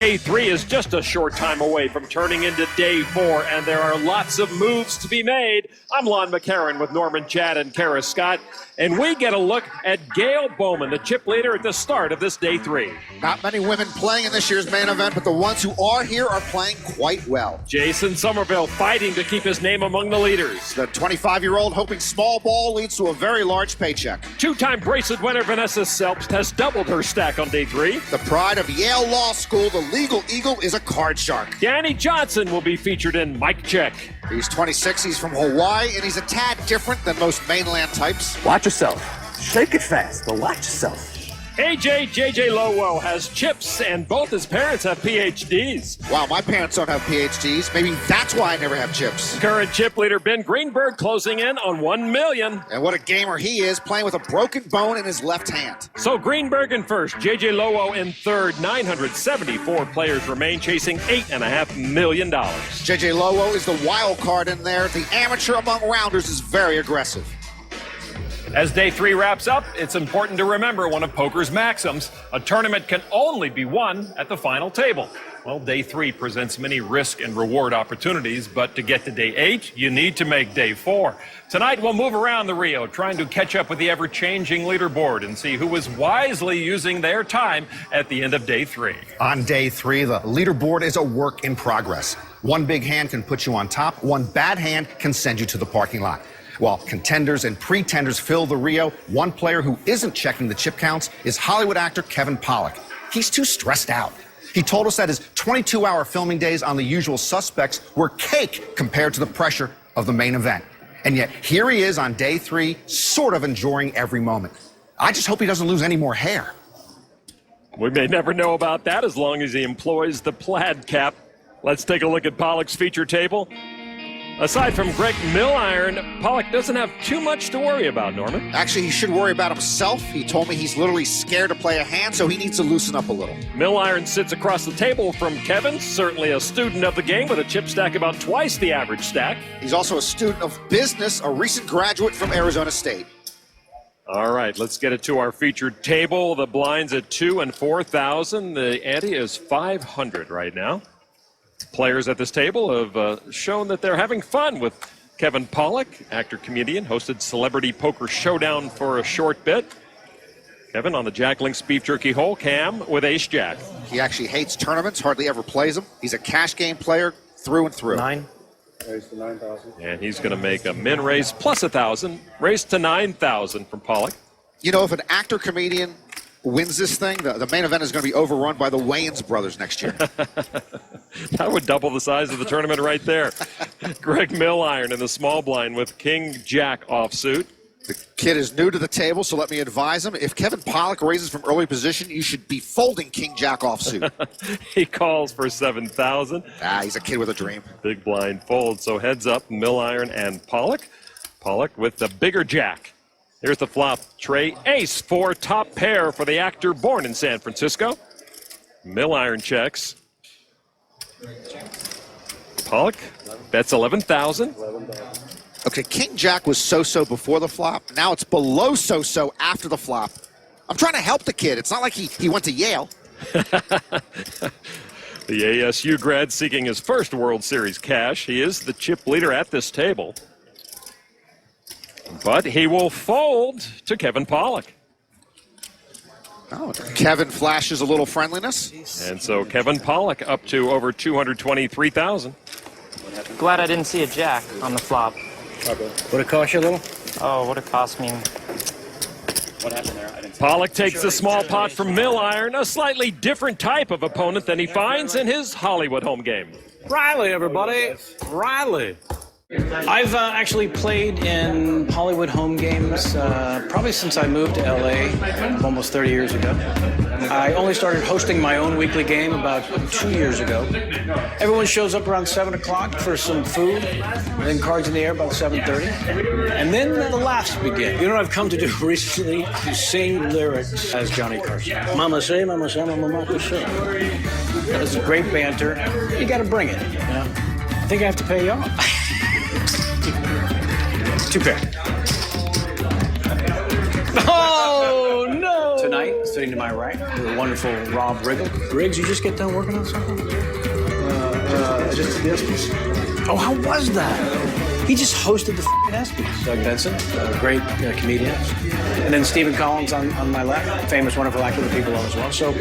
Day 3 is just a short time away from turning into Day 4, and there are lots of moves to be made. I'm Lon McCarran with Norman Chad and Kara Scott, and we get a look at Gail Bowman, the chip leader at the start of this Day 3. Not many women playing in this year's main event, but the ones who are here are playing quite well. Jason Somerville fighting to keep his name among the leaders. The 25-year-old hoping small ball leads to a very large paycheck. Two-time bracelet winner Vanessa Selpst has doubled her stack on Day 3. The pride of Yale Law School, the legal eagle, is a card shark. Danny Johnson will be featured in Mike Check. He's 26, he's from Hawaii, and he's a tad different than most mainland types. Watch yourself. Shake it fast, but watch yourself. JJ Lowell has chips, and both his parents have PhDs. Wow, my parents don't have PhDs. Maybe that's why I never have chips. Current chip leader Ben Greenberg closing in on $1 million. And what a gamer he is, playing with a broken bone in his left hand. So Greenberg in first, JJ Lowell in third. 974 players remain, chasing $8.5 million. JJ Lowell is the wild card in there. The amateur among rounders is very aggressive. As Day 3 wraps up, it's important to remember one of poker's maxims: a tournament can only be won at the final table. Well, Day 3 presents many risk and reward opportunities, but to get to Day 8, you need to make Day 4. Tonight, we'll move around the Rio, trying to catch up with the ever-changing leaderboard and see who is wisely using their time at the end of Day 3. On Day 3, the leaderboard is a work in progress. One big hand can put you on top, one bad hand can send you to the parking lot. While contenders and pretenders fill the Rio, one player who isn't checking the chip counts is Hollywood actor Kevin Pollak. He's too stressed out. He told us that his 22-hour filming days on The Usual Suspects were cake compared to the pressure of the main event. And yet, here he is on Day 3, sort of enjoying every moment. I just hope he doesn't lose any more hair. We may never know about that as long as he employs the plaid cap. Let's take a look at Pollak's feature table. Aside from Greg Milliron, Pollak doesn't have too much to worry about, Norman. Actually, he should worry about himself. He told me he's literally scared to play a hand, so he needs to loosen up a little. Milliron sits across the table from Kevin, certainly a student of the game with a chip stack about twice the average stack. He's also a student of business, a recent graduate from Arizona State. All right, let's get it to our featured table. The blinds at 2,000 and 4,000. The ante is 500 right now. Players at this table have shown that they're having fun with Kevin Pollak, actor-comedian, hosted Celebrity Poker Showdown for a short bit. Kevin on the Jack Links beef jerky hole, Cam with ace-jack. He actually hates tournaments, hardly ever plays them. He's a cash game player through and through. 9. Raise to 9,000. And he's going to make a min raise plus 1,000, raise to 9,000 from Pollak. You know, if an actor-comedian wins this thing, the main event is going to be overrun by the Wayans brothers next year. That would double the size of the tournament right there. Greg Milliron in the small blind with King-Jack offsuit. The kid is new to the table, so let me advise him. If Kevin Pollak raises from early position, you should be folding King-Jack offsuit. He calls for 7,000. He's a kid with a dream. Big blind fold, so heads up, Milliron and Pollak. Pollak with the bigger jack. Here's the flop tray. Ace for top pair for the actor born in San Francisco. Milliron checks. Pollak bets 11,000. Okay, King-Jack was so-so before the flop. Now it's below so-so after the flop. I'm trying to help the kid. It's not like he went to Yale. The ASU grad seeking his first World Series cash. He is the chip leader at this table. But he will fold to Kevin Pollak. Oh, Kevin flashes a little friendliness. And so Kevin Pollak up to over 223,000. Glad I didn't see a jack on the flop. Would it cost you a little? Oh, what it cost me. What happened there? I didn't see. Pollak takes the small pot from Milliron, a slightly different type of opponent than he finds in his Hollywood home game. Riley, everybody. Riley. I've actually played in Hollywood home games probably since I moved to LA almost 30 years ago. I only started hosting my own weekly game about 2 years ago. Everyone shows up around 7 o'clock for some food, then cards in the air about 7:30. And then the laughs begin. You know what I've come to do recently? To sing lyrics as Johnny Carson. Mama say, mama say. That is great banter. You got to bring it, you know? I think I have to pay you off. 2 pair. Oh, no! Tonight, sitting to my right, the wonderful Rob Riggle. Riggs, you just get done working on something? Just the ESPYs. Oh, how was that? He just hosted the ESPYs. Doug Benson, a great comedian. And then Stephen Collins on my left, famous, wonderful actor that people love as well. So,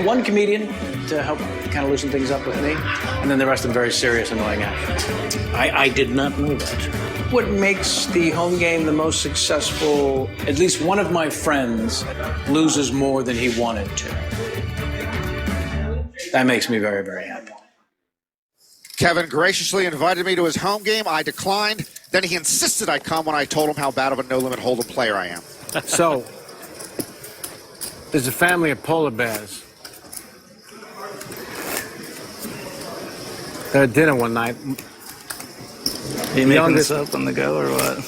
one comedian to help kind of loosen things up with me, and then the rest of them very serious, annoying actors. I did not know that. What makes the home game the most successful? At least one of my friends loses more than he wanted to. That makes me very, very happy. Kevin graciously invited me to his home game. I declined. Then he insisted I come when I told him how bad of a no-limit hold'em player I am. So, there's a family of polar bears. They're at dinner one night. Are you making this up on the go or what?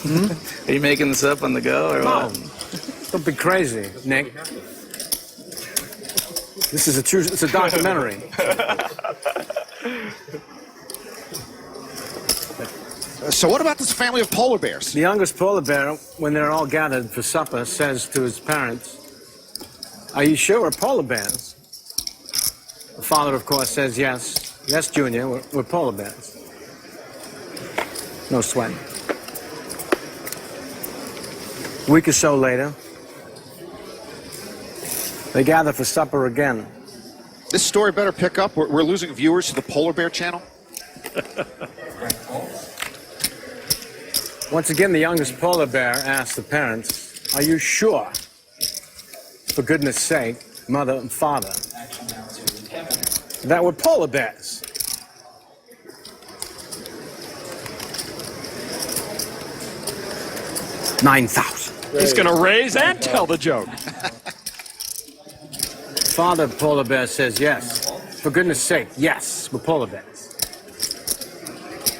Are you making this up on the go or what? Don't be crazy, Nick. This is it's a documentary. So what about this family of polar bears? The youngest polar bear, when they're all gathered for supper, says to his parents, "Are you sure we're polar bears?" The father, of course, says, "Yes. Yes, Junior, we're polar bears." No sweat. A week or so later, they gather for supper again. This story better pick up. We're losing viewers to the Polar Bear Channel. Once again, the youngest polar bear asks the parents, "Are you sure, for goodness sake, mother and father, that we're polar bears?" $9,000. He's going to raise and tell the joke. Father polar bear says yes. For goodness sake, yes, we're polar bears.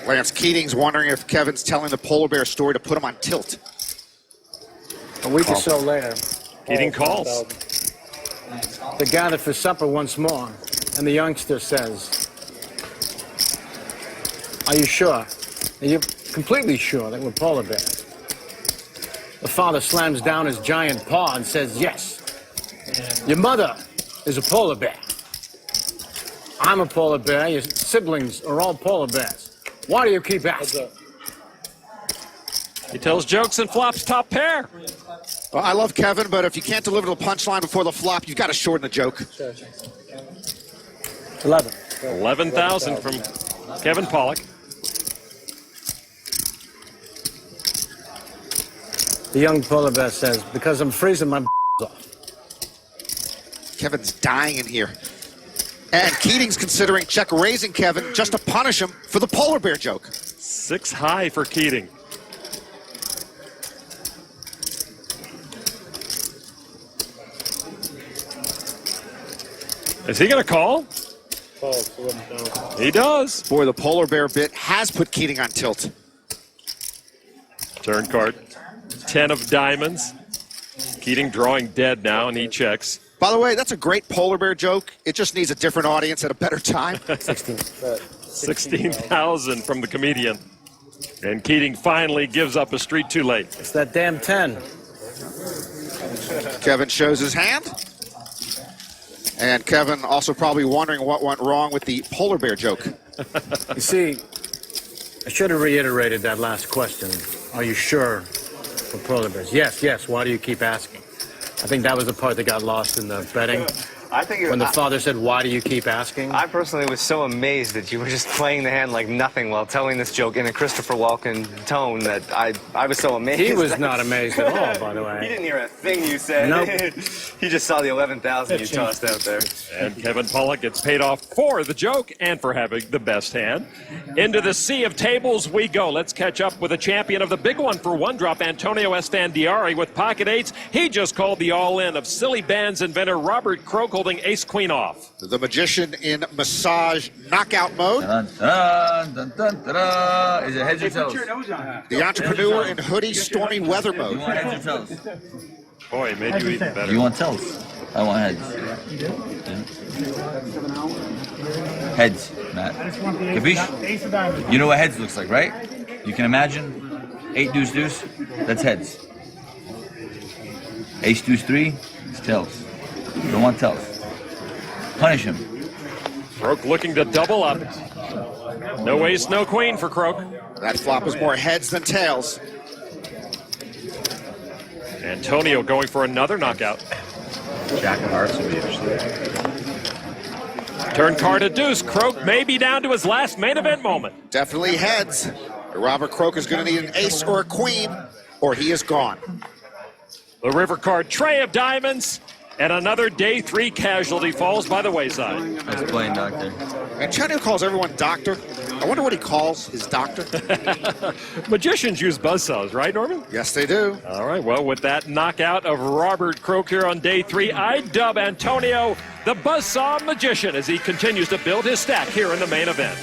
Lance Keating's wondering if Kevin's telling the polar bear story to put him on tilt. A week or so later, Keating calls. they gather for supper once more, and the youngster says, "Are you sure? Are you completely sure that we're polar bears?" The father slams down his giant paw and says, "Yes, your mother is a polar bear. I'm a polar bear. Your siblings are all polar bears. Why do you keep asking?" He tells jokes and flops top pair. Well, I love Kevin, but if you can't deliver the punchline before the flop, you've got to shorten the joke. 11. 11,000 from Kevin Pollak. The young polar bear says, "Because I'm freezing my off." Kevin's dying in here. And Keating's considering check raising Kevin just to punish him for the polar bear joke. 6 high for Keating. Is he going to call? He does. Boy, the polar bear bit has put Keating on tilt. Turn card. 10 of diamonds. Keating drawing dead now, and he checks. By the way, that's a great polar bear joke. It just needs a different audience at a better time. 16,000 from the comedian. And Keating finally gives up a street too late. It's that damn 10. Kevin shows his hand. And Kevin also probably wondering what went wrong with the polar bear joke. You see, I should have reiterated that last question. Are you sure for polar bears? Yes, yes. Why do you keep asking? I think that was the part that got lost in the betting. I think when the father said, "Why do you keep asking?" I personally was so amazed that you were just playing the hand like nothing while telling this joke in a Christopher Walken tone that I was so amazed. He was not amazed at all, by the way. He didn't hear a thing you said. Nope. He just saw the 11,000 you tossed out there. And Kevin Pollak gets paid off for the joke and for having the best hand. Into the sea of tables we go. Let's catch up with the champion of the big one for one drop, Antonio Esfandiari with pocket eights. He just called the all-in of silly bands inventor Robert Croak holding ace-queen off. The magician in massage knockout mode. Is it heads or tails? The entrepreneur in hoodie stormy weather You want mode. heads or tails? Boy, it made you even better. You want tails? I want heads. Heads, Matt. Capiche? You know what heads looks like, right? You can imagine 8 deuce deuce, that's heads. Ace deuce 3, it's tails. Don't want tells. Punish him. Croak looking to double up. No ace, no queen for Croak. That flop was more heads than tails. Antonio going for another knockout. Jack of hearts would be interesting. Turn card a deuce. Croak may be down to his last main event moment. Definitely heads. Robert Croak is going to need an ace or a queen, or he is gone. The river card, tray of diamonds, and another day 3 casualty falls by the wayside. Nice playing, Doctor. Antonio calls everyone doctor. I wonder what he calls his doctor. Magicians use buzzsaws, right, Norman? Yes, they do. All right, well, with that knockout of Robert Croak here on day 3, I dub Antonio the Buzzsaw Magician as he continues to build his stack here in the main event.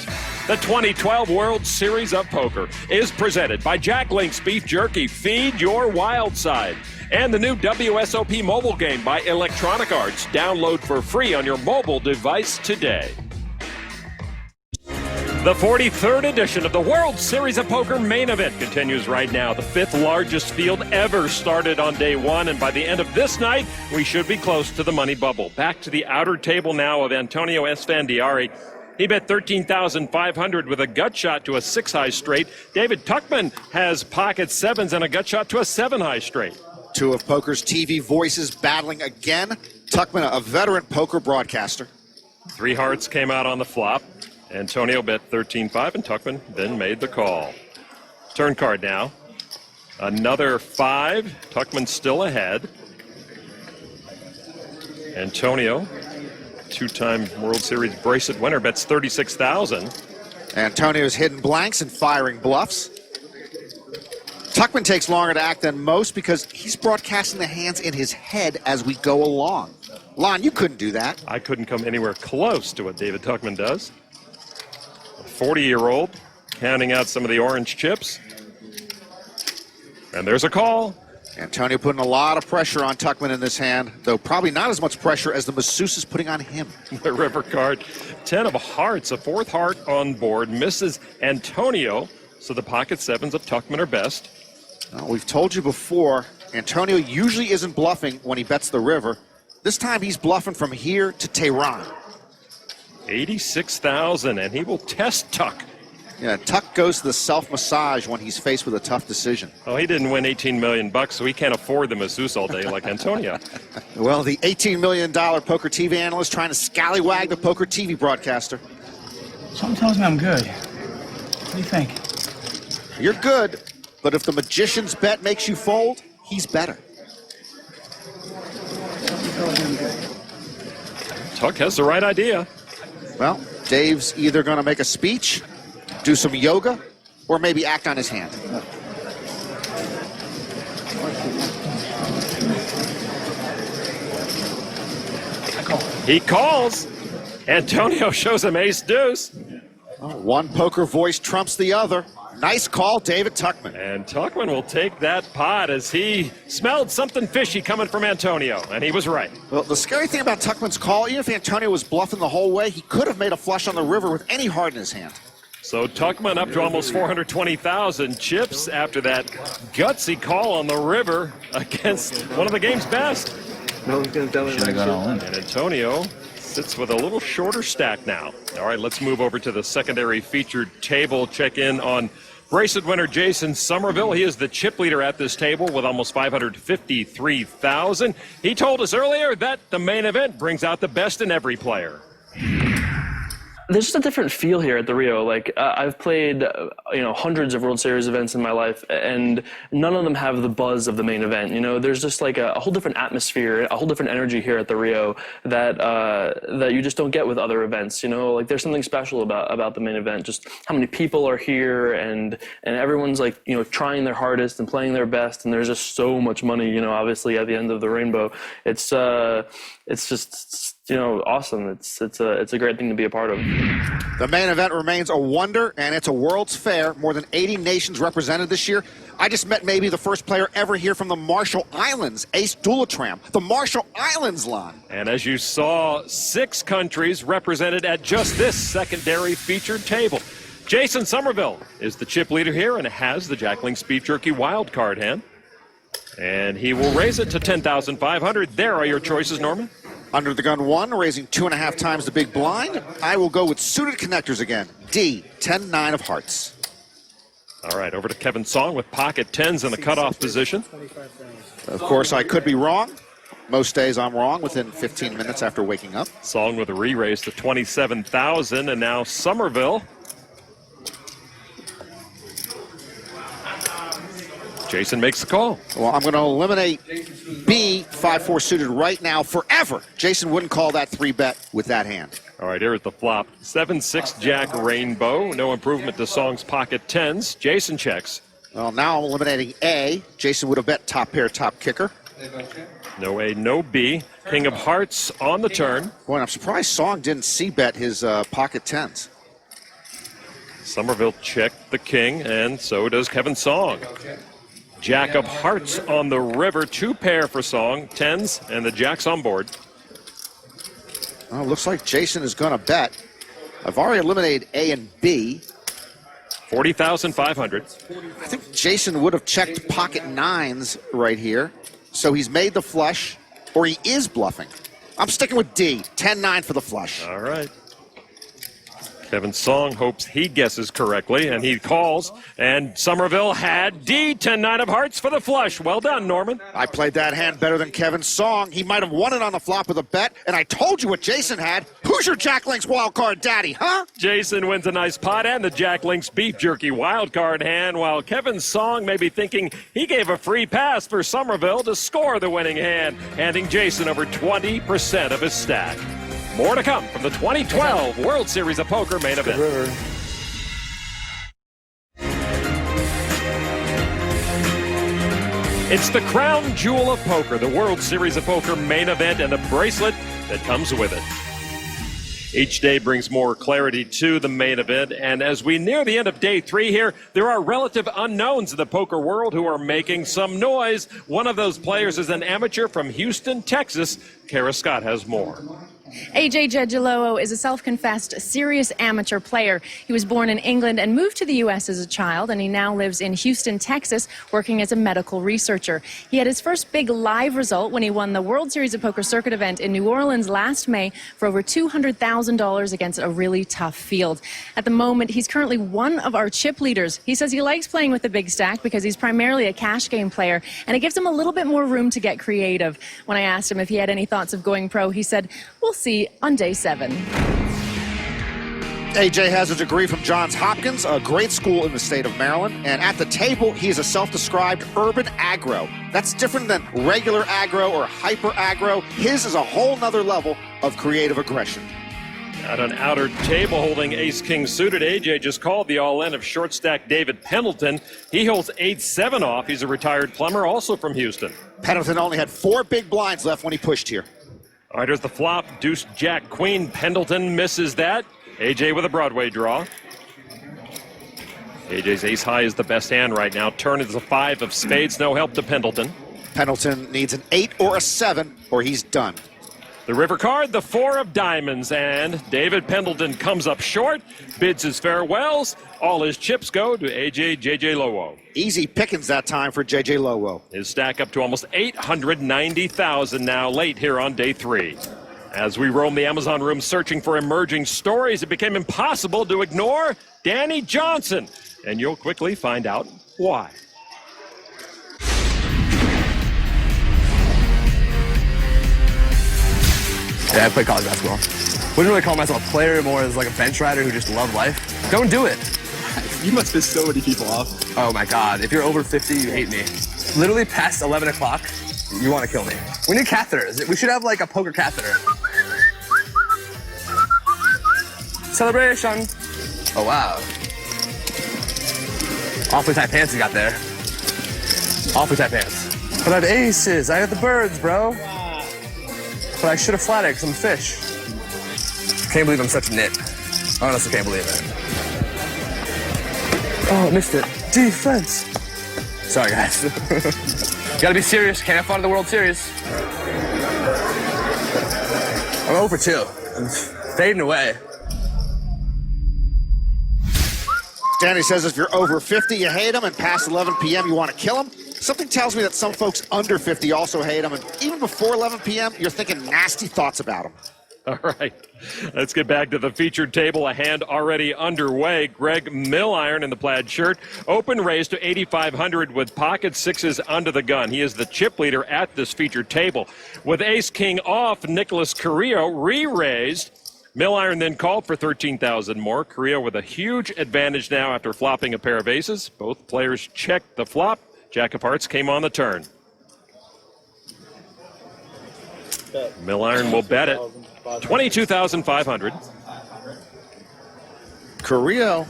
The 2012 World Series of Poker is presented by Jack Link's Beef Jerky. Feed your wild side. And the new WSOP mobile game by Electronic Arts. Download for free on your mobile device today. The 43rd edition of the World Series of Poker main event continues right now. The 5th largest field ever started on day 1, and by the end of this night, we should be close to the money bubble. Back to the outer table now of Antonio Esfandiari. He bet $13,500 with a gut shot to a 6-high straight. David Tuchman has pocket 7s and a gut shot to a 7-high straight. Two of poker's TV voices battling again. Tuchman, a veteran poker broadcaster. 3 hearts came out on the flop. Antonio bet 13-5, and Tuchman then made the call. Turn card now. Another 5. Tuchman still ahead. Antonio, 2-time World Series bracelet winner, bets $36,000. Antonio's hitting blanks and firing bluffs. Tuchman takes longer to act than most because he's broadcasting the hands in his head as we go along. Lon, you couldn't do that. I couldn't come anywhere close to what David Tuchman does. A 40-year-old counting out some of the orange chips. And there's a call. Antonio putting a lot of pressure on Tuchman in this hand, though probably not as much pressure as the masseuse is putting on him. The river card, 10 of hearts, a 4th heart on board, misses Antonio, so the pocket 7s of Tuchman are best. Well, we've told you before, Antonio usually isn't bluffing when he bets the river. This time he's bluffing from here to Tehran. 86,000, and he will test Tuck. Yeah, Tuck goes to the self-massage when he's faced with a tough decision. Oh, he didn't win $18 million, so he can't afford the masseuse all day like Antonio. Well, the $18 million poker TV analyst trying to scallywag the poker TV broadcaster. Something tells me I'm good. What do you think? You're good, but if the magician's bet makes you fold, he's better. Tuck has the right idea. Well, Dave's either going to make a speech, do some yoga, or maybe act on his hand. He calls. Antonio shows him ace deuce. One poker voice trumps the other. Nice call, David Tuchman. And Tuchman will take that pot as he smelled something fishy coming from Antonio, and he was right. Well, the scary thing about Tuchman's call, even if Antonio was bluffing the whole way, he could have made a flush on the river with any heart in his hand. So Tuchman up to almost 420,000 chips after that gutsy call on the river against one of the game's best. No one's going to tell him. Should have gone all in. And Antonio sits with a little shorter stack now. All right, let's move over to the secondary featured table. Check in on bracelet winner Jason Somerville. He is the chip leader at this table with almost 553,000. He told us earlier that the main event brings out the best in every player. There's just a different feel here at the Rio. Like I've played, hundreds of World Series events in my life, and none of them have the buzz of the main event. There's just like a whole different atmosphere, a whole different energy here at the Rio that you just don't get with other events. Like there's something special about the main event. Just how many people are here, and everyone's like trying their hardest and playing their best, and there's just so much money. Obviously at the end of the rainbow, it's just awesome. It's a great thing to be a part of. The main event remains a wonder, and it's a World's Fair. More than 80 nations represented this year. I just met maybe the first player ever here from the Marshall Islands, Ace Dulatram. The Marshall Islands, Lon. And as you saw, 6 countries represented at just this secondary featured table. Jason Somerville is the chip leader here and has the Jack Link's Beef Jerky wild card hand. And he will raise it to $10,500. There are your choices, Norman. Under the gun 1, raising 2.5 times the big blind. I will go with suited connectors again. D, 10-9 of hearts. All right, over to Kevin Song with pocket tens in the cutoff position. Of course, I could be wrong. Most days I'm wrong within 15 minutes after waking up. Song with a re-raise to 27,000, and now Somerville. Jason makes the call. Well, I'm going to eliminate B, 5-4 suited right now forever. Jason wouldn't call that 3-bet with that hand. All right, here is the flop. 7-6 Jack Rainbow. No improvement to Song's pocket tens. Jason checks. Well, now I'm eliminating A. Jason would have bet top pair, top kicker. No A, no B. King of Hearts on the turn. Boy, I'm surprised Song didn't C-bet his pocket tens. Somerville checked the king, and so does Kevin Song. Jack of Hearts on the river. 2 pair for Song. Tens, and the Jack's on board. Well, looks like Jason is going to bet. I've already eliminated A and B. 40,500. I think Jason would have checked pocket nines right here. So he's made the flush, or he is bluffing. I'm sticking with D, 10-9 for the flush. All right. Kevin Song hopes he guesses correctly, and he calls. And Somerville had D, 10-9 of hearts for the flush. Well done, Norman. I played that hand better than Kevin Song. He might have won it on the flop with a bet, and I told you what Jason had. Who's your Jack Link's wild card daddy, huh? Jason wins a nice pot and the Jack Link's beef jerky wild card hand, while Kevin Song may be thinking he gave a free pass for Somerville to score the winning hand, handing Jason over 20% of his stack. More to come from the 2012 World Series of Poker main event. It's the crown jewel of poker, the World Series of Poker main event, and the bracelet that comes with it. Each day brings more clarity to the main event, and as we near the end of day 3 here, there are relative unknowns in the poker world who are making some noise. One of those players is an amateur from Houston, Texas. Kara Scott has more. AJ Jedgelowo is a self-confessed serious amateur player. He was born in England and moved to the U.S. as a child, and he now lives in Houston, Texas, working as a medical researcher. He had his first big live result when he won the World Series of Poker circuit event in New Orleans last May for over $200,000 against a really tough field. At the moment, he's currently one of our chip leaders. He says he likes playing with the big stack because he's primarily a cash game player, and it gives him a little bit more room to get creative. When I asked him if he had any thoughts of going pro, he said, "We'll see on day 7. AJ has a degree from Johns Hopkins, a great school in the state of Maryland. And at the table, he is a self-described urban aggro. That's different than regular aggro or hyper aggro. His is a whole nother level of creative aggression. At an outer table holding ace-king suited, AJ just called the all-in of short stack David Pendleton. He holds 8-7 off. He's a retired plumber, also from Houston. Pendleton only had 4 big blinds left when he pushed here. All right, here's the flop. Deuce, Jack, Queen. Pendleton misses that. AJ with a Broadway draw. AJ's ace high is the best hand right now. Turn is a 5 of spades. No help to Pendleton. Pendleton needs an 8 or a 7, or he's done. The river card, the 4 of diamonds, and David Pendleton comes up short, bids his farewells. All his chips go to AJ Jedgelowo. Easy pickings that time for Jedgelowo. His stack up to almost $890,000 now, late here on day 3. As we roam the Amazon room searching for emerging stories, it became impossible to ignore Danny Johnson, and you'll quickly find out why. Yeah, I play college basketball. Wouldn't really call myself a player, more as like a bench rider who just loved life. Don't do it. You must piss so many people off. Oh my God, if you're over 50, you hate me. Literally past 11 o'clock, you want to kill me. We need catheters. We should have like a poker catheter. Celebration. Oh wow. Awfully tight pants you got there. Awfully tight pants. But I have aces, I have the birds, bro. But I should have flattered because I'm a fish. Can't believe I'm such a nit. Honestly, can't believe it. Oh, I missed it. Defense. Sorry, guys. Gotta be serious. Can't have fun in the World Series. I'm 0 for 2. I'm fading away. Danny says if you're over 50, you hate him, and past 11 p.m., you want to kill him. Something tells me that some folks under 50 also hate him, and even before 11 p.m., you're thinking nasty thoughts about him. All right, let's get back to the featured table. A hand already underway. Greg Milliron in the plaid shirt. Open raise to 8,500 with pocket sixes under the gun. He is the chip leader at this featured table. With ace-king off, Nicholas Carrillo re-raised. Milliron then called for 13,000 more. Carrillo with a huge advantage now after flopping a pair of aces. Both players checked the flop. Jack of hearts came on the turn. Milliron will bet it. 22,500. Carrillo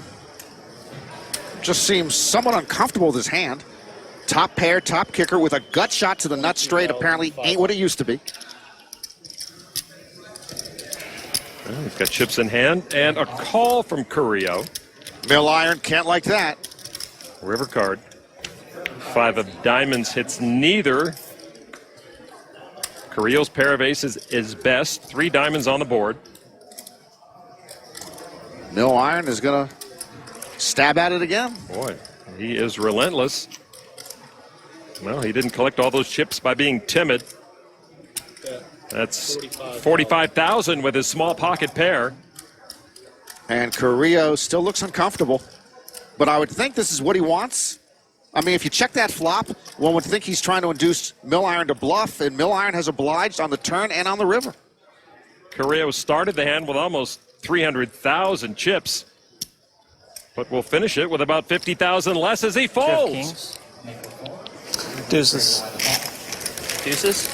just seems somewhat uncomfortable with his hand. Top pair, top kicker with a gut shot to the nut straight apparently ain't what it used to be. Well, he's got chips in hand and a call from Carrillo. Milliron can't like that. River card. 5 of diamonds hits neither. Carrillo's pair of aces is best. 3 diamonds on the board. Milliron is going to stab at it again. Boy, he is relentless. Well, he didn't collect all those chips by being timid. That's 45,000 with his small pocket pair. And Carrillo still looks uncomfortable. But I would think this is what he wants. I mean, if you check that flop, one would think he's trying to induce Milliron to bluff, and Milliron has obliged on the turn and on the river. Carrillo started the hand with almost 300,000 chips, but will finish it with about 50,000 less as he folds. Deuces. Deuces?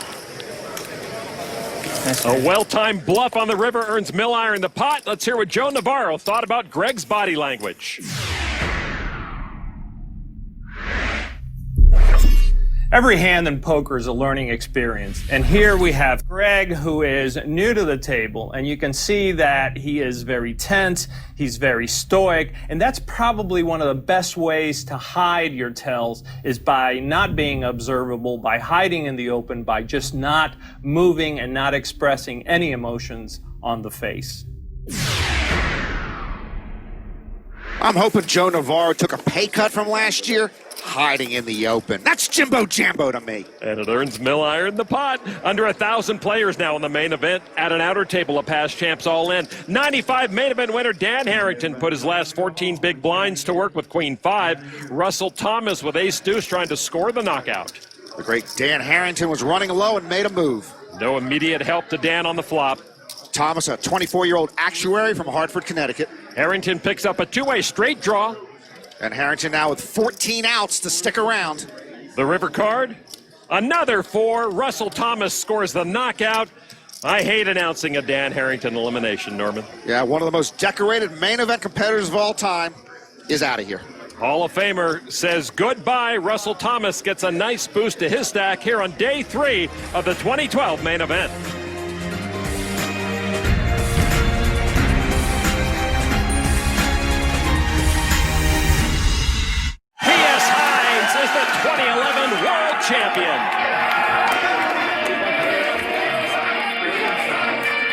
A well-timed bluff on the river earns Milliron the pot. Let's hear what Joe Navarro thought about Greg's body language. Every hand in poker is a learning experience. And here we have Greg, who is new to the table. And you can see that he is very tense, he's very stoic. And that's probably one of the best ways to hide your tells, is by not being observable, by hiding in the open, by just not moving and not expressing any emotions on the face. I'm hoping Joe Navarro took a pay cut from last year. Hiding in the open. That's Jimbo Jambo to me. And it earns Milliron the pot. Under 1,000 players now in the main event. At an outer table of past champs all in. 95 main event winner Dan Harrington put his last 14 big blinds to work with Queen 5. Russell Thomas with ace deuce trying to score the knockout. The great Dan Harrington was running low and made a move. No immediate help to Dan on the flop. Thomas, a 24-year-old actuary from Hartford, Connecticut. Harrington picks up a two-way straight draw. And Harrington now with 14 outs to stick around. The river card. Another 4. Russell Thomas scores the knockout. I hate announcing a Dan Harrington elimination, Norman. Yeah, one of the most decorated main event competitors of all time is out of here. Hall of Famer says goodbye. Russell Thomas gets a nice boost to his stack here on day 3 of the 2012 main event. Champion.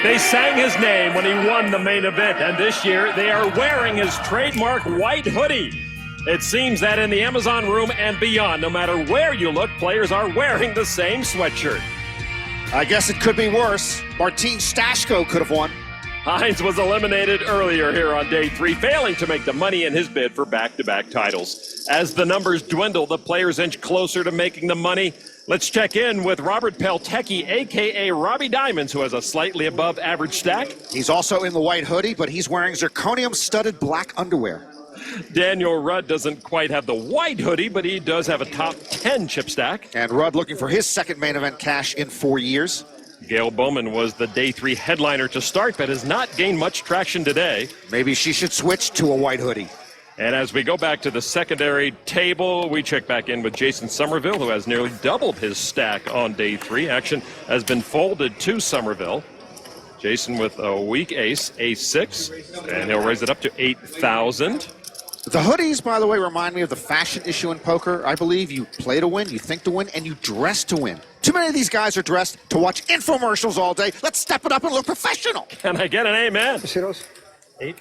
They sang his name when he won the main event, and this year they are wearing his trademark white hoodie. It seems that in the Amazon room and beyond, no matter where you look, players are wearing the same sweatshirt. I guess it could be worse. Martin Stashko could have won. Hines was eliminated earlier here on day 3, failing to make the money in his bid for back-to-back titles. As the numbers dwindle, the players inch closer to making the money. Let's check in with Robert Peltecki, a.k.a. Robbie Diamonds, who has a slightly above average stack. He's also in the white hoodie, but he's wearing zirconium-studded black underwear. Daniel Rudd doesn't quite have the white hoodie, but he does have a top 10 chip stack. And Rudd looking for his second main event cash in 4 years. Gail Bowman was the day 3 headliner to start, but has not gained much traction today. Maybe she should switch to a white hoodie. And as we go back to the secondary table, we check back in with Jason Somerville, who has nearly doubled his stack on day 3. Action has been folded to Somerville. Jason with a weak ace, ace-6, and he'll raise it up to 8,000. The hoodies, by the way, remind me of the fashion issue in poker. I believe you play to win, you think to win, and you dress to win. Too many of these guys are dressed to watch infomercials all day. Let's step it up and look professional. Can I get an amen? You see those? 8.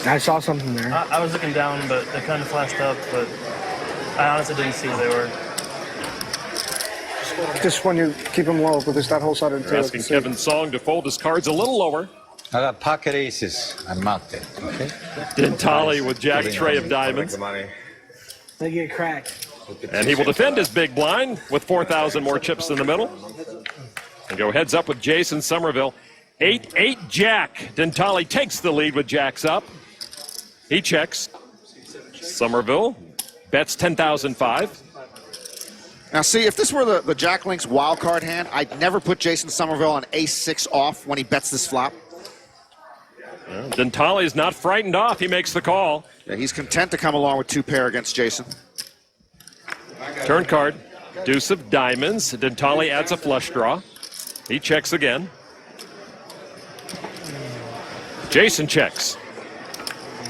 I saw something there. I was looking down, but it kind of flashed up, but I honestly didn't see who they were. Just when you keep them low, but there's that whole side of the You're table. asking Kevin Song to fold his cards a little lower. I got pocket aces. I'm out there. Okay. Dentale with Jack tray of diamonds. They get cracked. And he will defend his big blind with 4,000 more chips in the middle. And go heads up with Jason Somerville. 8-8 Jack. Dentale takes the lead with jacks up. He checks. Somerville bets 10,005. Now, see, if this were the Jack Link's wild card hand, I'd never put Jason Somerville on ace-6 off when he bets this flop. Well, Dentale is not frightened off. He makes the call. Yeah, he's content to come along with 2 pair against Jason. Turn card, deuce of diamonds. Dentale adds a flush draw. He checks again. Jason checks.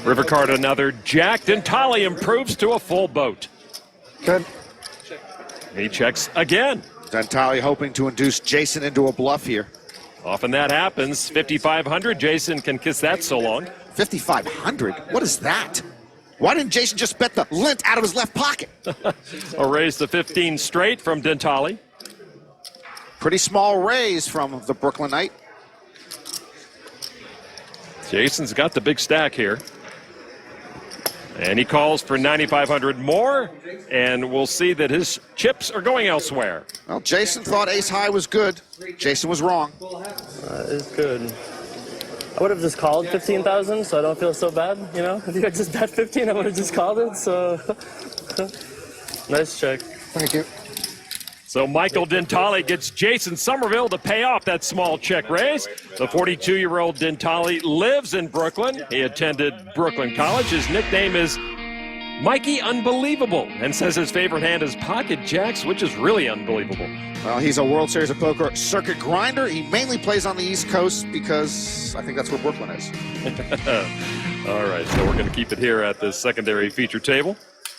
River card, another jack. Dentale improves to a full boat. Good. He checks again. Dentale hoping to induce Jason into a bluff here. Often that happens. 5,500. Jason can kiss that so long. 5,500? What is that? Why didn't Jason just bet the lint out of his left pocket? A raise to 15 straight from Dentale. Pretty small raise from the Brooklynite. Jason's got the big stack here. And he calls for 9,500 more, and we'll see that his chips are going elsewhere. Well, Jason thought ace high was good. Jason was wrong. It's good. I would have just called 15,000, so I don't feel so bad, you know? If you had just bet 15, I would have just called it, so... Nice check. Thank you. So Michael Dentale gets Jason Somerville to pay off that small check raise. The 42-year-old Dentale lives in Brooklyn. He attended Brooklyn College. His nickname is Mikey Unbelievable, and says his favorite hand is pocket jacks, which is really unbelievable. Well, he's a World Series of Poker circuit grinder. He mainly plays on the East Coast because I think that's where Brooklyn is. All right, so we're going to keep it here at this secondary feature table.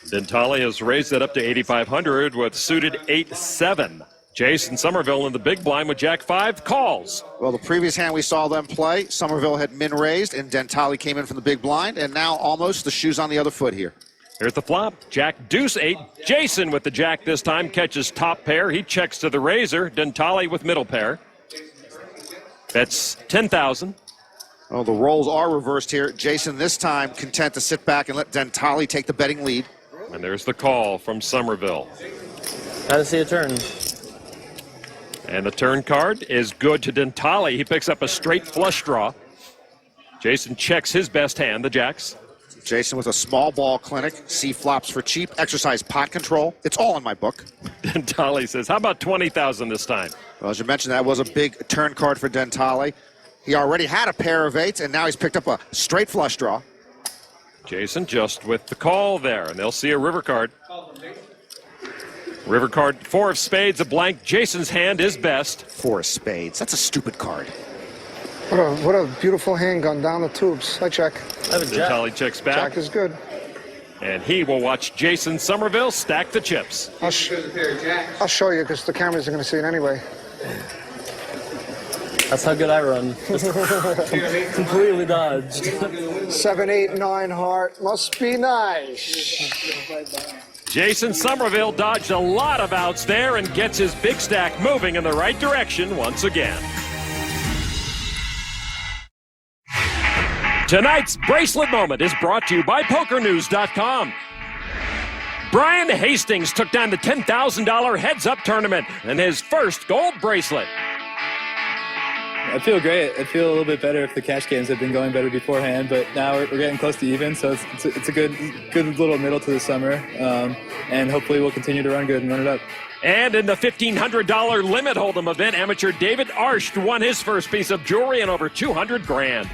Dentale has raised it up to 8,500 with suited 8-7. Jason Somerville in the big blind with Jack 5 calls. Well, the previous hand we saw them play, Somerville had min raised, and Dentale came in from the big blind, and now almost the shoe's on the other foot here. Here's the flop. Jack deuce 8. Jason with the jack this time catches top pair. He checks to the razor. Dentale with middle pair. Bets 10,000. Well, the roles are reversed here. Jason this time content to sit back and let Dentale take the betting lead. And there's the call from Somerville. Gotta see a turn. And the turn card is good to Dentale. He picks up a straight flush draw. Jason checks his best hand, the jacks. Jason with a small ball clinic. See flops for cheap. Exercise pot control. It's all in my book. Dentale says, how about 20,000 this time? Well, as you mentioned, that was a big turn card for Dentale. He already had a pair of 8s, and now he's picked up a straight flush draw. Jason just with the call there, and they'll see a river card. River card, 4 of spades, a blank. Jason's hand is best. 4 of spades. That's a stupid card. What a beautiful hand gone down the tubes. I check. Dentale checks back. Jack is good. And he will watch Jason Somerville stack the chips. I'll show you because the cameras are going to see it anyway. That's how good I run. Completely dodged. 7, 8, 9 heart. Must be nice. Jason Somerville dodged a lot of outs there and gets his big stack moving in the right direction once again. Tonight's bracelet moment is brought to you by PokerNews.com. Brian Hastings took down the $10,000 heads-up tournament and his first gold bracelet. I feel great. I feel a little bit better if the cash games have been going better beforehand, but now we're getting close to even, so it's a good little middle to the summer, and hopefully we'll continue to run good and run it up. And in the $1,500 limit hold'em event, amateur David Arsht won his first piece of jewelry and over $200,000.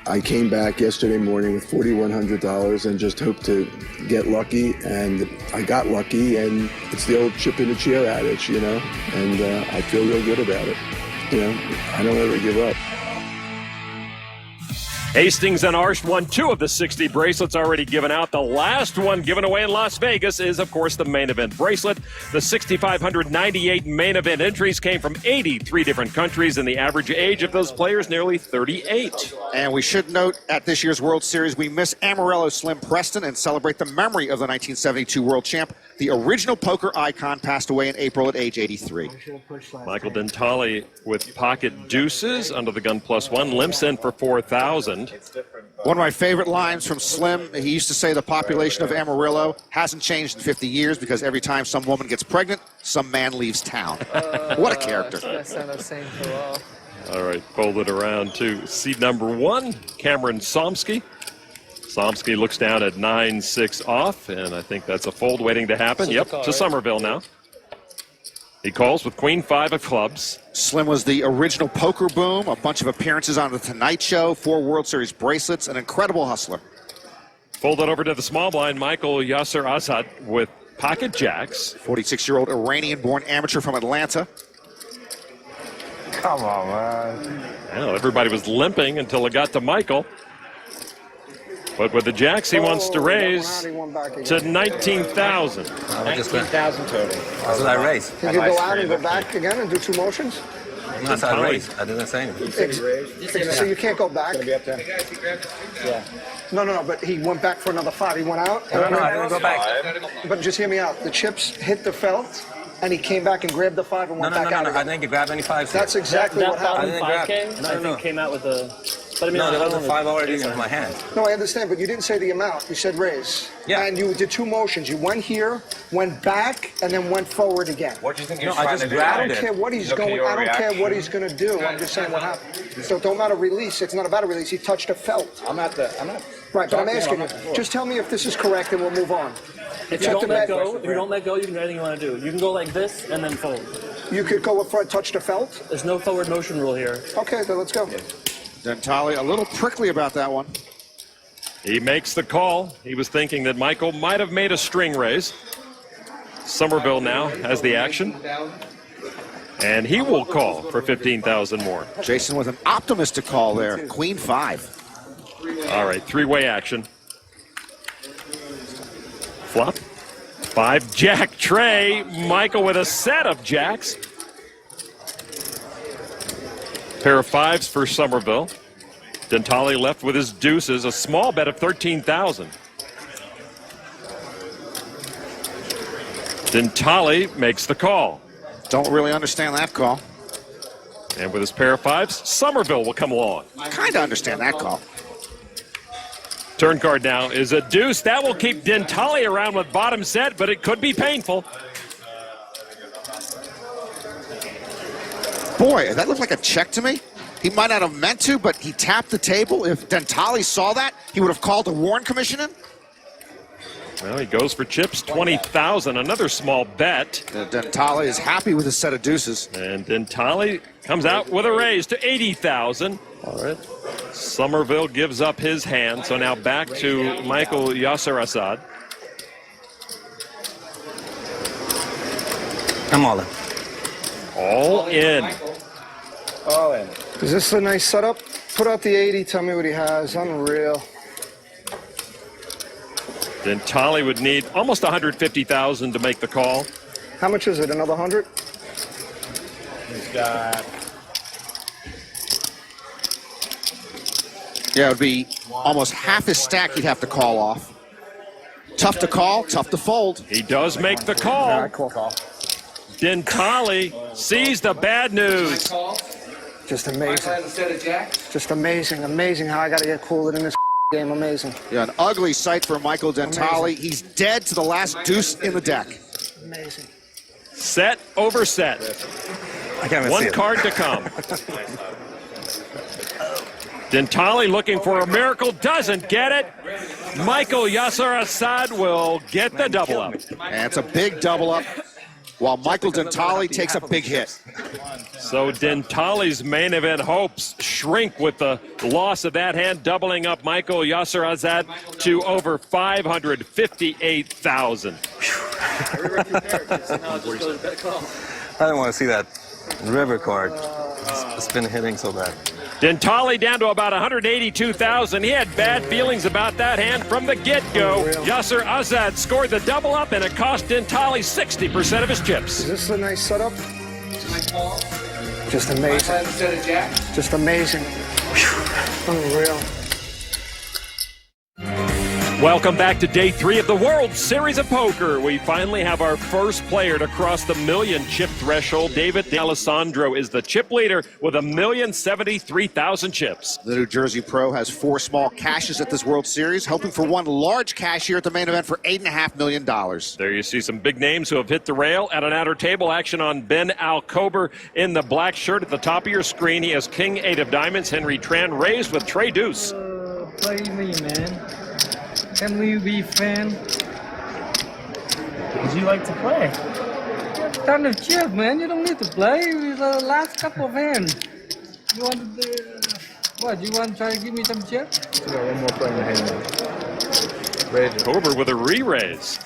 I came back yesterday morning with $4,100 and just hoped to get lucky, and I got lucky, and it's the old chip in the chair adage, you know, and I feel real good about it. You know, I don't ever give up. Hastings and Arsh won 2 of the 60 bracelets already given out. The last one given away in Las Vegas is, of course, the main event bracelet. The 6,598 main event entries came from 83 different countries, and the average age of those players nearly 38. And we should note at this year's World Series, we miss Amarillo Slim Preston and celebrate the memory of the 1972 world champ. The original poker icon passed away in April at age 83. Michael Dentale with pocket deuces under the gun +1, limps in for 4,000. One of my favorite lines from Slim, he used to say the population of Amarillo hasn't changed in 50 years because every time some woman gets pregnant, some man leaves town. What a character. All right, fold it around to seed number 1, Cameron Somsky. Somsky looks down at 9-6 off, and I think that's a fold waiting to happen. Yep, to Somerville now. He calls with Queen 5 of clubs. Slim was the original poker boom, a bunch of appearances on The Tonight Show, 4 World Series bracelets, an incredible hustler. Folded over to the small blind, Michael Yasser Azad with pocket jacks. 46-year-old Iranian-born amateur from Atlanta. Come on, man. Well, everybody was limping until it got to Michael. But with the jacks, he wants to raise to 19,000. 19,000 total. That's what I raised. Can you go out and go back again and do 2 motions? That's what I raised. I didn't say anything. So you can't go back? Yeah. No, but he went back for another 5. He went out? No, I didn't go back. But just hear me out. The chips hit the felt, and he came back and grabbed the 5 and went back out. No, I didn't grab any 5s. That's exactly what happened. I didn't grab. I think came out with a... But I mean, no, there was a 5 already in my hand. No, I understand, but you didn't say the amount. You said raise. Yeah. And you did 2 motions. You went here, went back, and then went forward again. What do you think you're I trying just to do? grabbed I don't care what he's going. I don't care what he's going to do. I'm just saying what happened. So don't matter release. It's not about a release. He touched a felt. I'm not. Right, but I'm asking you. Just tell me if this is correct, and we'll move on. If you don't let go, you can do anything you want to do. You can go like this and then fold. You could go for a touch to felt. There's no forward motion rule here. Okay, then let's go. Dentale a little prickly about that one. He makes the call. He was thinking that Michael might have made a string raise. Somerville now has the action. And he will call for 15,000 more. Jason with an optimistic call there. Queen 5. All right, 3-way action. Flop. 5 jack tray. Michael with a set of jacks. Pair of 5s for Somerville. Dentale left with his deuces, a small bet of 13,000. Dentale makes the call. Don't really understand that call. And with his pair of 5s, Somerville will come along. Kind of understand that call. Turn card now is a deuce. That will keep Dentale around with bottom set, but it could be painful. Boy, that looked like a check to me. He might not have meant to, but he tapped the table. If Dentale saw that, he would have called the Warren Commission in. Well, he goes for chips, 20,000, another small bet. Dentale is happy with his set of deuces. And Dentale comes out with a raise to 80,000. All right. Somerville gives up his hand, so now back to Michael Yasser Assad. I'm all in. All in. All in. Is this a nice setup? Put out the 80. Tell me what he has. Unreal. Dentale would need almost 150,000 to make the call. How much is it? Another 100? He's got. Yeah, it would be almost half his stack he'd have to call off. Tough to call, tough to fold. He does make the call. Yeah, call. Dentale sees the bad news. Just amazing. Just amazing how I got to get cooled in this game. Amazing. Yeah, an ugly sight for Michael Dentale. He's dead to the last deuce in the deck. Amazing. Set over set. I can't even see One it. card to come. Dentale looking for a miracle, doesn't get it. Michael Yasser Assad will get the double up. And it's a big double up, while Michael Dentale takes a big hit. So Dentale's main event hopes shrink with the loss of that hand, doubling up Michael Yasser Assad to over 558,000. I didn't want to see that river card. It's been hitting so bad. Dentale down to about 182,000. He had bad feelings about that hand from the get-go. Yasser Azad scored the double up, and it cost Dentale 60% of his chips. Is this a nice setup? Just amazing. Just amazing. Whew. Unreal. Welcome back to day 3 of the World Series of Poker. We finally have our first player to cross the million chip threshold. David D'Alessandro is the chip leader with 1,073,000 chips. The New Jersey pro has 4 small cashes at this World Series, hoping for one large cash here at the main event for $8.5 million. There you see some big names who have hit the rail at an outer table. Action on Ben Alcober in the black shirt at the top of your screen. He has King 8 of diamonds. Henry Tran raised with Trey Deuce. Play me, man. Can we be friends? Would you like to play? Ton of chip, man. You don't need to play. It's the last couple of hands. You want to what? You want to try to give me some chip? One more play in the hand. Alcober with a re-raise.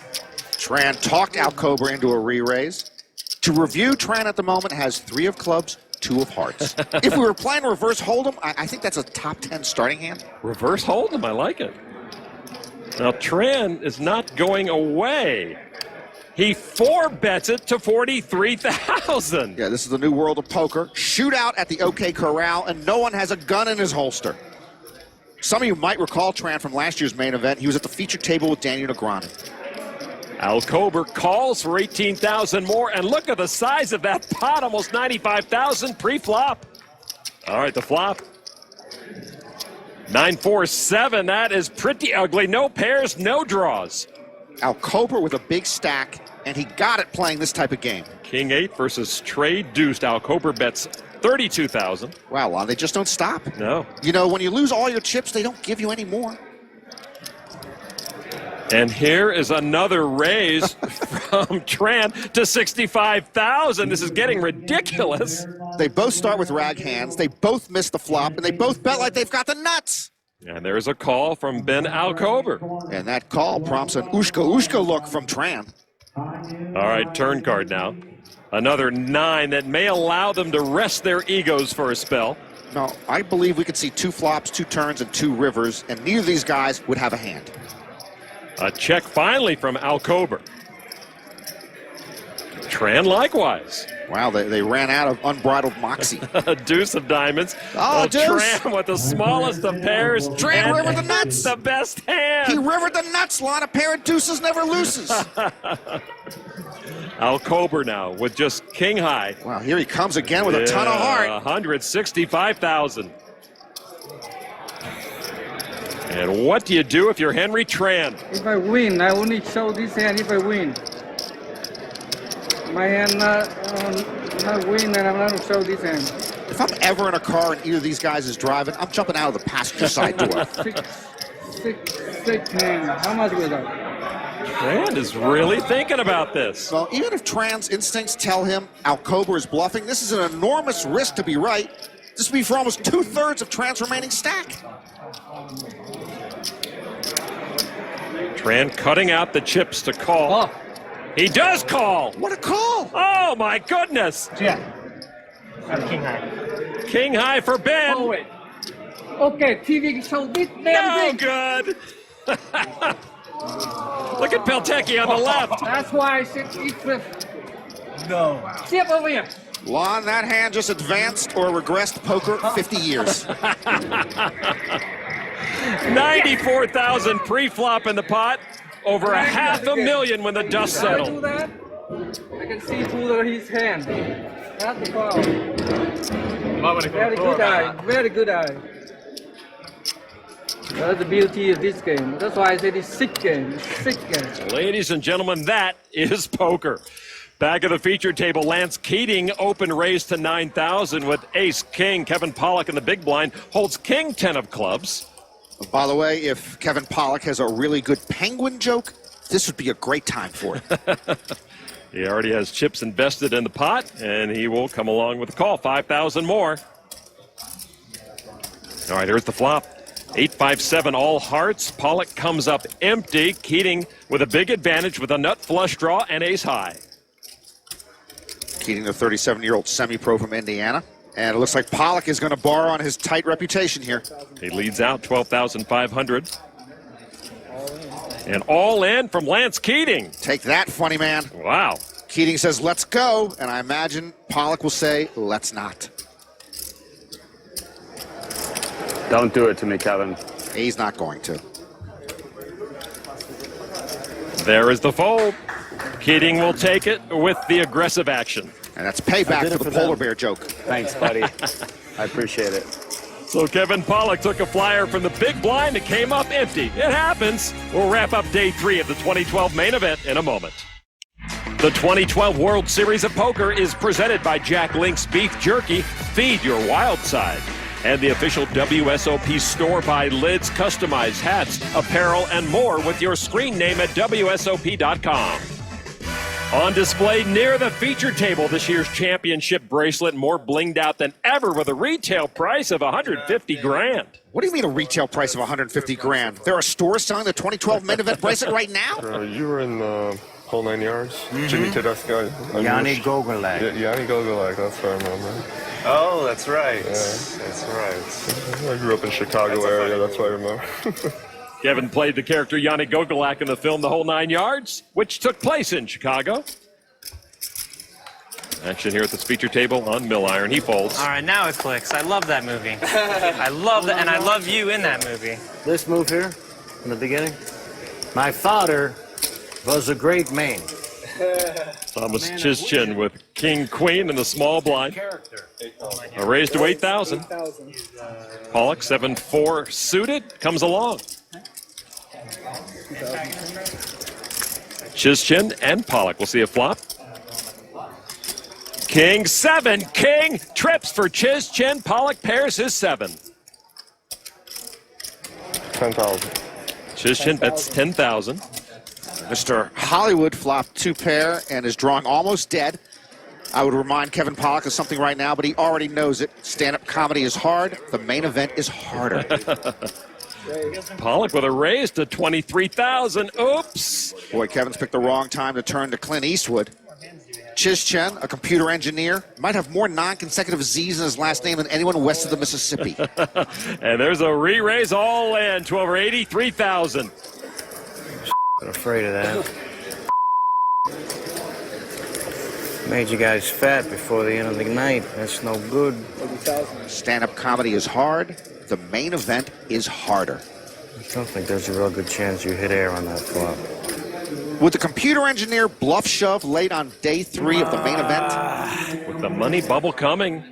Tran talked Alcober into a re-raise. To review, Tran at the moment has 3 of clubs, 2 of hearts. If we were playing reverse hold'em, I think that's a top 10 starting hand. Reverse hold'em, I like it. Now, Tran is not going away. He 4-bets it to 43,000. Yeah, this is the new world of poker. Shootout at the OK Corral, and no one has a gun in his holster. Some of you might recall Tran from last year's main event. He was at the feature table with Daniel Negreanu. Alcober calls for 18,000 more, and look at the size of that pot, almost 95,000 pre-flop. All right, the flop. 9-4-7, that is pretty ugly. No pairs, no draws. Alcober with a big stack, and he got it playing this type of game. King 8 versus Trey Deuce. Alcober bets 32,000. Wow, Lon, they just don't stop. No. You know, when you lose all your chips, they don't give you any more. And here is another raise from Tran to 65,000. This is getting ridiculous. They both start with rag hands. They both miss the flop, and they both bet like they've got the nuts. And there's a call from Ben Alcober. And that call prompts an Ushka look from Tran. All right, turn card now. Another 9 that may allow them to rest their egos for a spell. No, I believe we could see 2 flops, 2 turns, and 2 rivers, and neither of these guys would have a hand. A check finally from Alcober. Tran likewise. Wow, they ran out of unbridled moxie. A deuce of diamonds. Oh, deuce. Tran with the smallest of pairs. Tran rivered the nuts. The best hand. He rivered the nuts, Lon. A pair of deuces never loses. Alcober now with just king high. Wow, here he comes again with a ton of heart. 165,000. And what do you do if you're Henry Tran? If I win, I only show this hand if I win. My hand not win, and I'm not going to show this hand. If I'm ever in a car and either of these guys is driving, I'm jumping out of the passenger side door. Six hand. How much was that? Tran is really thinking about this. Well, even if Tran's instincts tell him Alcober is bluffing, this is an enormous risk to be right. This would be for almost 2/3 of Tran's remaining stack. Tran cutting out the chips to call. Oh. He does call. What a call. Oh, my goodness. Yeah. King high. King high for Ben. Oh, wait. Okay, TV show this No damn thing. good. Look at Peltecki on the left. That's why I said eat with. No. Chip over here. Lon, that hand just advanced or regressed poker 50 years. 94,000 pre-flop in the pot. Over a $500,000 when the dust settled. I can see through his hand. That's the problem. Very good eye. Very good eye. That's the beauty of this game. That's why I said it's sick game. Sick game. Ladies and gentlemen, that is poker. Back of the feature table, Lance Keating open raise to 9,000 with ace-king. Kevin Pollak in the big blind holds king 10 of clubs. By the way, if Kevin Pollak has a really good penguin joke, this would be a great time for it. He already has chips invested in the pot, and he will come along with a call. 5,000 more. All right, here's the flop. 8-5-7 all hearts. Pollak comes up empty. Keating with a big advantage with a nut flush draw and ace high. Keating, the 37-year-old semi-pro from Indiana. And it looks like Pollock is going to borrow on his tight reputation here. He leads out 12,500. And all in from Lance Keating. Take that, funny man. Wow. Keating says, let's go. And I imagine Pollock will say, let's not. Don't do it to me, Kevin. He's not going to. There is the fold. Keating will take it with the aggressive action. And that's payback for the polar bear joke. Thanks, buddy. I appreciate it. So Kevin Pollock took a flyer from the big blind and came up empty. It happens. We'll wrap up day 3 of the 2012 main event in a moment. The 2012 World Series of Poker is presented by Jack Link's Beef Jerky. Feed your wild side. And the official WSOP store by Lids, customized hats, apparel, and more with your screen name at WSOP.com. On display near the feature table, this year's championship bracelet, more blinged out than ever with a retail price of $150,000. What do you mean a retail price of $150,000? There are stores selling the 2012 main event bracelet right now? You were in the whole 9 yards. Jimmy Tedeschi. Yanni Gogolak. Yeah, Yanni Gogolak, that's what I remember. Oh, that's right. Yeah. That's right. I grew up in Chicago area, that's what I remember. Kevin played the character Yanni Gogolak in the film The Whole 9 Yards, which took place in Chicago. Action here at this feature table on Mill Iron. He folds. All right, now it clicks. I love that movie. I love that, and I love you in that movie. This move here, in the beginning, my father was a great man. Thomas Chischin with King Queen in the small blind. A raise to 8,000. Pollock 7-4 suited comes along. Chischin and Pollock will see a flop. King 7. King trips for Chischin. Pollock pairs his 7. 10,000. Chischin bets 10,000. Mr. Hollywood flopped 2 pair and is drawing almost dead. I would remind Kevin Pollock of something right now, but he already knows it. Stand-up comedy is hard. The main event is harder. Pollock with a raise to 23,000. Oops. Boy, Kevin's picked the wrong time to turn to Clint Eastwood. Chischin, a computer engineer, might have more non-consecutive Z's in his last name than anyone west of the Mississippi. And there's a re-raise all in to over 83,000. I'm afraid of that. Made you guys fat before the end of the night. That's no good. Stand-up comedy is hard. The main event is harder. I don't think there's a real good chance you hit air on that flop. With the computer engineer bluff shove late on day 3 of the main event. With the money bubble coming.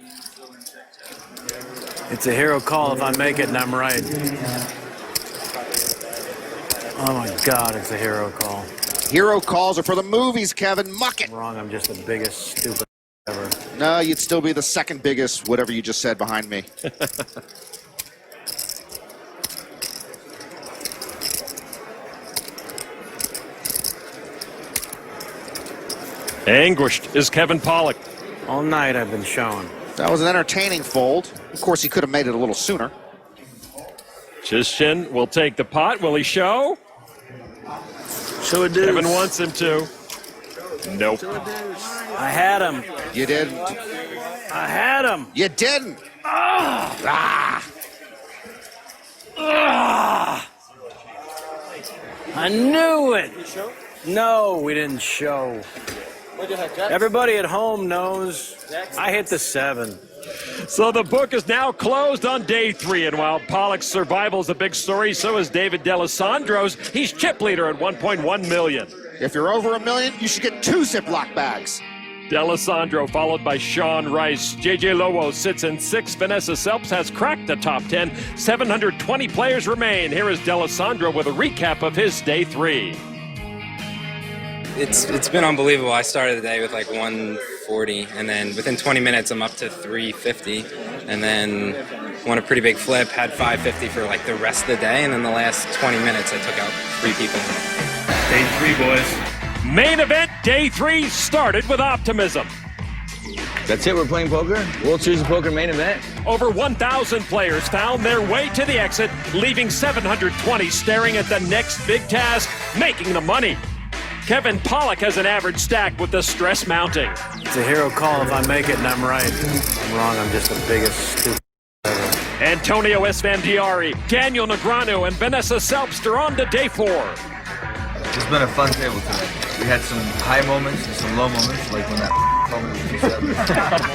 It's a hero call if I make it and I'm right. Oh my God, it's a hero call. Hero calls are for the movies, Kevin. Muck it. Wrong, I'm just the biggest stupid ever. No, you'd still be the second biggest, whatever you just said behind me. Anguished is Kevin Pollock. All night I've been showing. That was an entertaining fold. Of course, he could have made it a little sooner. Chischin will take the pot. Will he show? So it is. Kevin wants him to. Nope. I had him. You didn't. I had him. You didn't. Ah. Ah. I knew it. No, we didn't show. Everybody at home knows I hit the 7. So the book is now closed on day 3, and while Pollock's survival is a big story, so is David D'Alessandro's. He's chip leader at $1.1 million. If you're over $1 million, you should get 2 Ziploc bags. D'Alessandro followed by Sean Rice. JJ Lowo sits in 6th. Vanessa Selps has cracked the top 10. 720 players remain. Here is D'Alessandro with a recap of his day 3. It's been unbelievable. I started the day with like 140, and then within 20 minutes I'm up to 350, and then won a pretty big flip, had 550 for like the rest of the day, and then the last 20 minutes I took out 3 people. Day 3, boys. Main event day 3 started with optimism. That's it, we're playing poker? World Series of Poker main event? Over 1,000 players found their way to the exit, leaving 720 staring at the next big task, making the money. Kevin Pollak has an average stack with the stress mounting. It's a hero call if I make it and I'm right. If I'm wrong, I'm just the biggest stupid ever. Antonio Esfandiari, Daniel Negreanu, and Vanessa Selbst are on to day 4. It's been a fun table today. We had some high moments and some low moments, like when that moment was 7.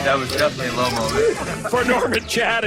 That was definitely a low moment. For Norman Chad.